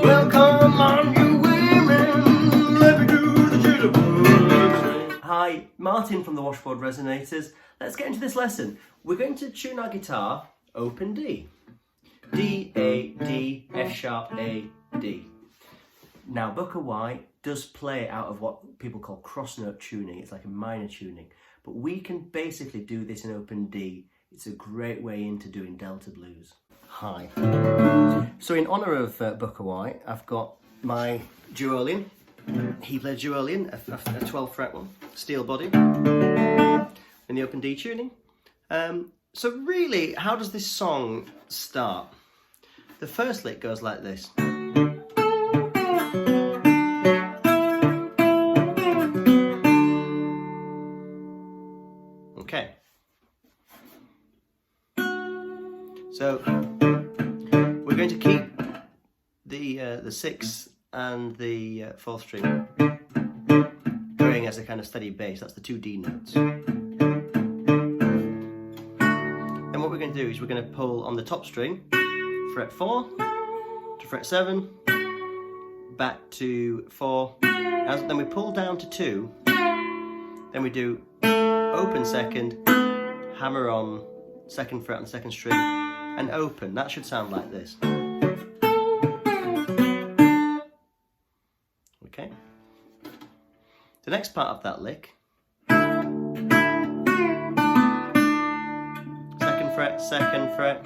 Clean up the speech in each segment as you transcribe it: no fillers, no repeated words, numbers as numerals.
Well, come on, you women, let me do the jitterbug. Hi, Martin from the Washboard Resonators. Let's get into this lesson. We're going to tune our guitar open D. D, A, D, F sharp, A, D. Now, Bukka White does play out of what people call cross note tuning. It's like a minor tuning. But we can basically do this in open D. It's a great way into doing Delta blues. Hi. So in honour of Bukka White, I've got my Duolian. He played Duolian, a 12 fret one, steel body, in the open D tuning. So really, how does this song start? The first lick goes like this. Okay. So we're going to keep the 6th and the 4th string going as a kind of steady bass. That's the 2 D notes. And what we're going to do is we're going to pull on the top string, fret 4 to fret 7, back to 4. Then we pull down to 2. Then we do open 2nd, hammer on 2nd fret on the 2nd string, and open. That should sound like this. Okay. The next part of that lick, 2nd fret, 2nd fret,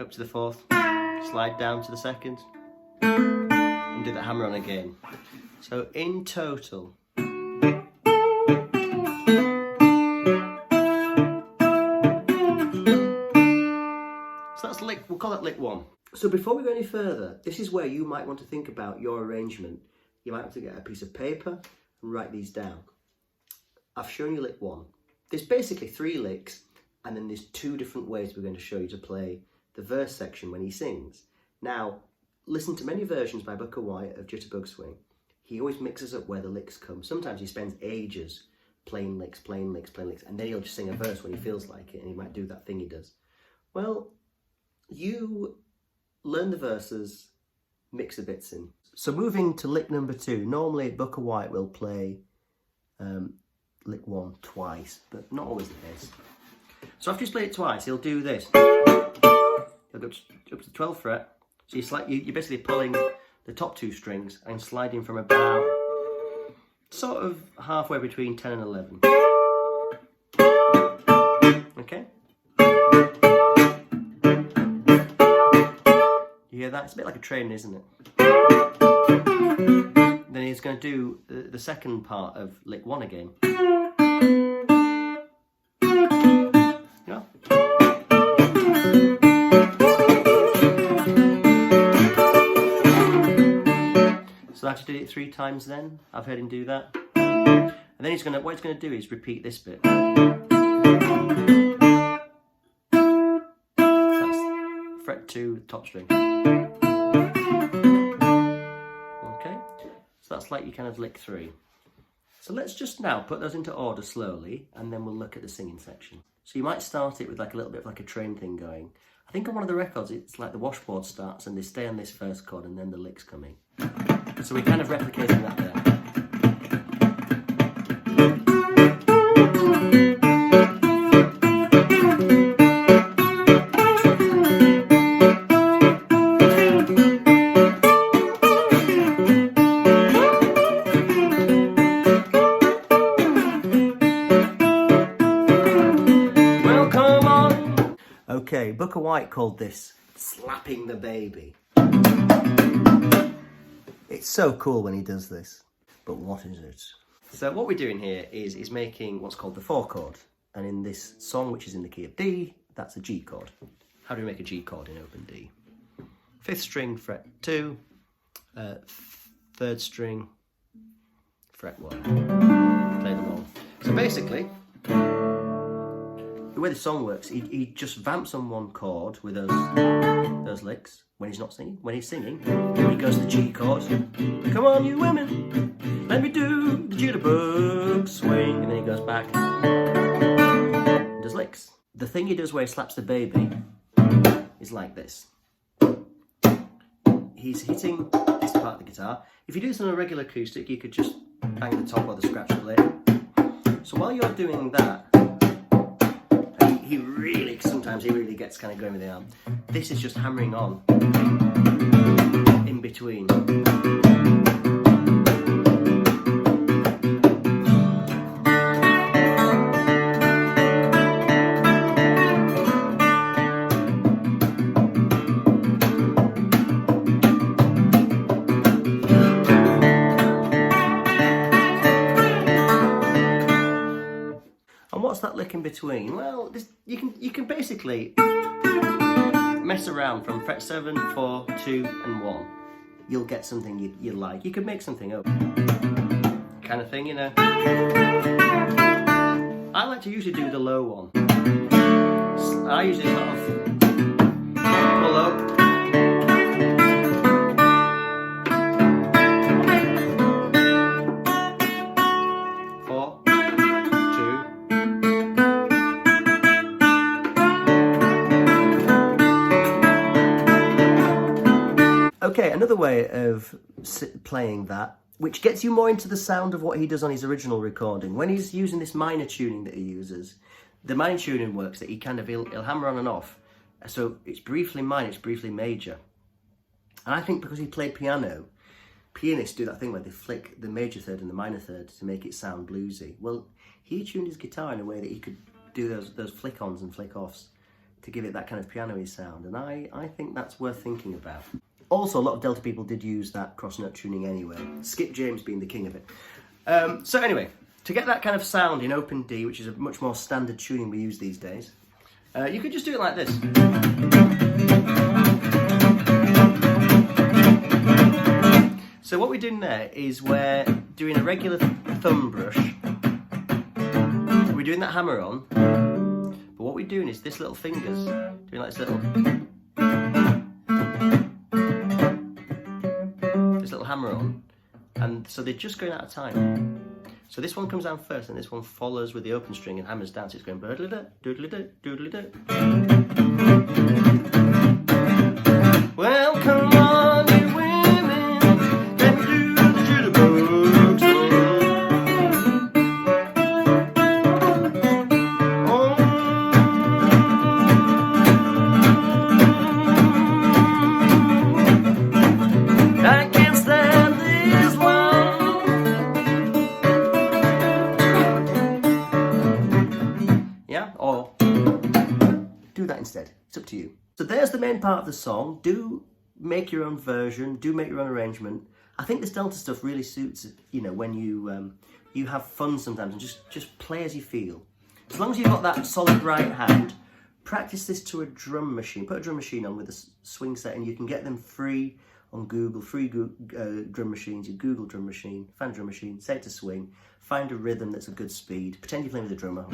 up to the 4th, slide down to the 2nd, and do the hammer on again. So in total, we'll call that lick 1. So before we go any further, this is where you might want to think about your arrangement. You might have to get a piece of paper and write these down. I've shown you lick 1. There's basically 3 licks, and then there's 2 different ways we're going to show you to play the verse section when he sings. Now, listen to many versions by Bukka White of Jitterbug Swing. He always mixes up where the licks come. Sometimes he spends ages playing licks, playing licks, playing licks, and then he'll just sing a verse when he feels like it, and he might do that thing he does. Well, you learn the verses, mix the bits in. So moving to lick number 2, normally Bukka White will play lick 1 twice, but not always the case. So after he's played it twice, he'll do this. He'll go up to the 12th fret. So you're basically pulling the top 2 strings and sliding from about sort of halfway between 10 and 11. Okay? You hear that? It's a bit like a train, isn't it? Then he's going to do the second part of lick 1 again. Yeah. So I have to do it 3 times then. I've heard him do that. And then what he's going to do is repeat this bit. That's fret 2, top string. So that's like you kind of lick 3. So let's just now put those into order slowly, and then we'll look at the singing section. So you might start it with like a little bit of like a train thing going. I think on one of the records it's like the washboard starts and they stay on this first chord and then the lick's coming. So we're kind of replicating that there. Okay, Bukka White called this slapping the baby. It's so cool when he does this, but what is it? So what we're doing here is making what's called the 4 chord, and in this song, which is in the key of D, that's a G chord. How do we make a G chord in open D? 5th string, fret 2, 3rd string, fret 1. Play them all. So basically, the way the song works, he just vamps on 1 chord with those licks when he's not singing. When he's singing, he goes to the G chord. Come on, you women, let me do the jitterbug swing. And then he goes back and does licks. the thing he does where he slaps the baby is like this. He's hitting this part of the guitar. If you do this on a regular acoustic, you could just bang the top or the scratch plate. So while you're doing that, sometimes he really gets kind of going with the arm. This is just hammering on in between. And what's that lick in between? Well, you can basically mess around from fret 7, 4, 2 and 1. You'll get something you like. You could make something up. Kind of thing, you know. I like to usually do the low one. I usually sort of pull up. Okay, another way of playing that, which gets you more into the sound of what he does on his original recording. When he's using this minor tuning that he uses, the minor tuning works that he'll hammer on and off. So it's briefly minor, it's briefly major. And I think because he played piano, pianists do that thing where they flick the major third and the minor third to make it sound bluesy. Well, he tuned his guitar in a way that he could do those flick-ons and flick-offs to give it that kind of piano-y sound. And I think that's worth thinking about. Also, a lot of Delta people did use that cross-note tuning anyway, Skip James being the king of it. So anyway, to get that kind of sound in open D, which is a much more standard tuning we use these days, you could just do it like this. So what we're doing there is we're doing a regular thumb brush. We're doing that hammer on, but what we're doing is this little fingers, doing like this little hammer on, and so they're just going out of time. So this one comes down first and this one follows with the open string and hammers down, so it's going doodly-da, doodly-da, doodly-da. Well, come on, you women, let me do the jitterbug swing. Oh, I can't stand this long. Yeah, or do that instead. It's up to you. So there's the main part of the song. Do make your own version. Do make your own arrangement. I think this Delta stuff really suits, you know, when you have fun sometimes and just play as you feel. As long as you've got that solid right hand, practice this to a drum machine. Put a drum machine on with a swing set, and you can get them free on Google. Free drum machines. You Google drum machine, find a drum machine, set it to swing, find a rhythm that's a good speed. Pretend you're playing with a drummer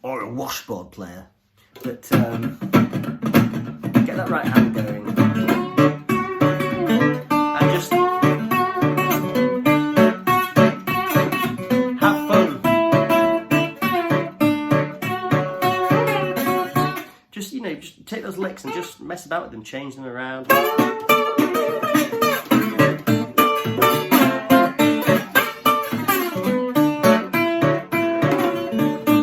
or a washboard player. But get that right hand going and just have fun. Just, you know, just take those licks and just mess about with them, change them around.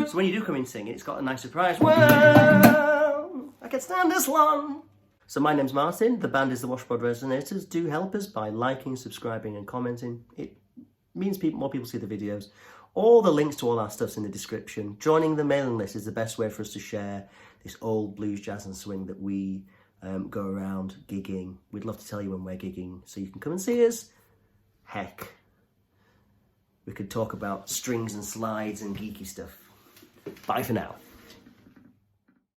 So when you do come in singing, it's got a nice surprise. Whoa, I can stand this long. So my name's Martin, the band is the Washboard Resonators. Do help us by liking, subscribing and commenting. It means more people see the videos. All the links to all our stuff's in the description. Joining the mailing list is the best way for us to share this old blues, jazz and swing that we go around gigging. We'd love to tell you when we're gigging so you can come and see us. Heck, we could talk about strings and slides and geeky stuff. Bye for now.